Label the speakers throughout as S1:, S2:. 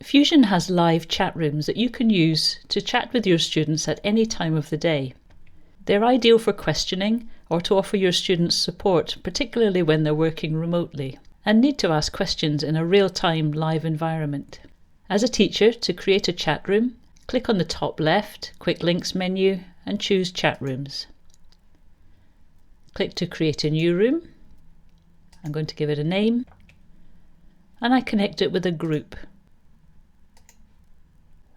S1: Fusion has live chat rooms that you can use to chat with your students at any time of the day. They're ideal for questioning or to offer your students support, particularly when they're working remotely and need to ask questions in a real-time live environment. As a teacher, to create a chat room, click on the top left Quick Links menu and choose Chat Rooms. Click to create a new room. I'm going to give it a name, and I connect it with a group.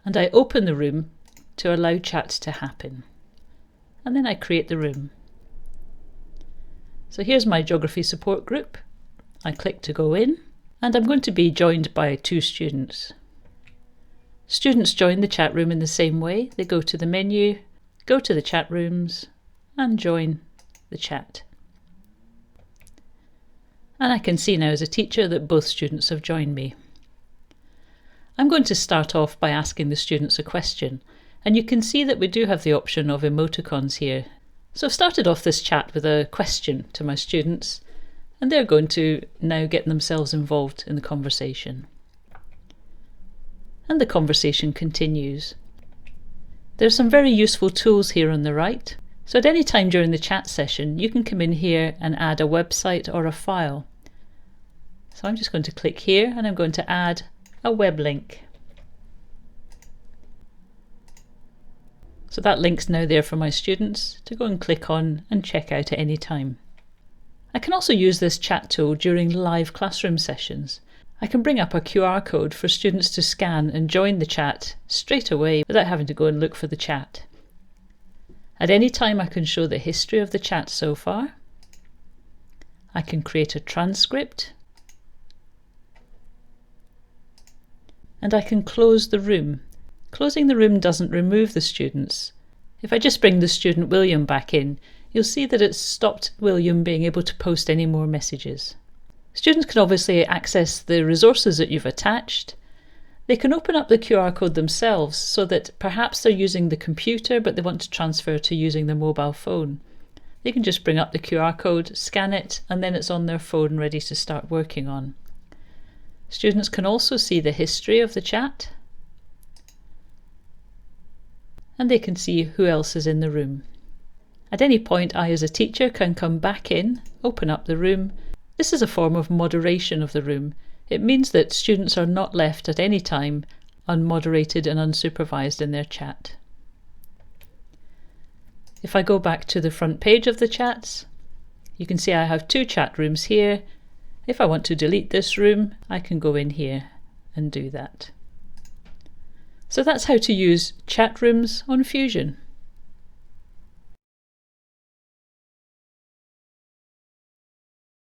S1: And I open the room to allow chat to happen. And then I create the room. So here's my geography support group. I click to go in, and I'm going to be joined by 2 students. Students join the chat room in the same way. They go to the menu, go to the chat rooms, and join the chat. And I can see now as a teacher that both students have joined me. I'm going to start off by asking the students a question, and you can see that we do have the option of emoticons here. So I've started off this chat with a question to my students, and they're going to now get themselves involved in the conversation. And the conversation continues. There's some very useful tools here on the right. So at any time during the chat session, you can come in here and add a website or a file. So I'm just going to click here and I'm going to add a web link. So that link's now there for my students to go and click on and check out at any time. I can also use this chat tool during live classroom sessions. I can bring up a QR code for students to scan and join the chat straight away without having to go and look for the chat. At any time I can show the history of the chat so far. I can create a transcript. And I can close the room. Closing the room doesn't remove the students. If I just bring the student William back in, you'll see that it's stopped William being able to post any more messages. Students can obviously access the resources that you've attached. They can open up the QR code themselves so that perhaps they're using the computer but they want to transfer to using their mobile phone. They can just bring up the QR code, scan it, and then it's on their phone ready to start working on. Students can also see the history of the chat, and they can see who else is in the room. At any point, I as a teacher can come back in, open up the room. This is a form of moderation of the room. It means that students are not left at any time unmoderated and unsupervised in their chat. If I go back to the front page of the chats, you can see I have 2 chat rooms here. If I want to delete this room, I can go in here and do that. So that's how to use chat rooms on Fusion.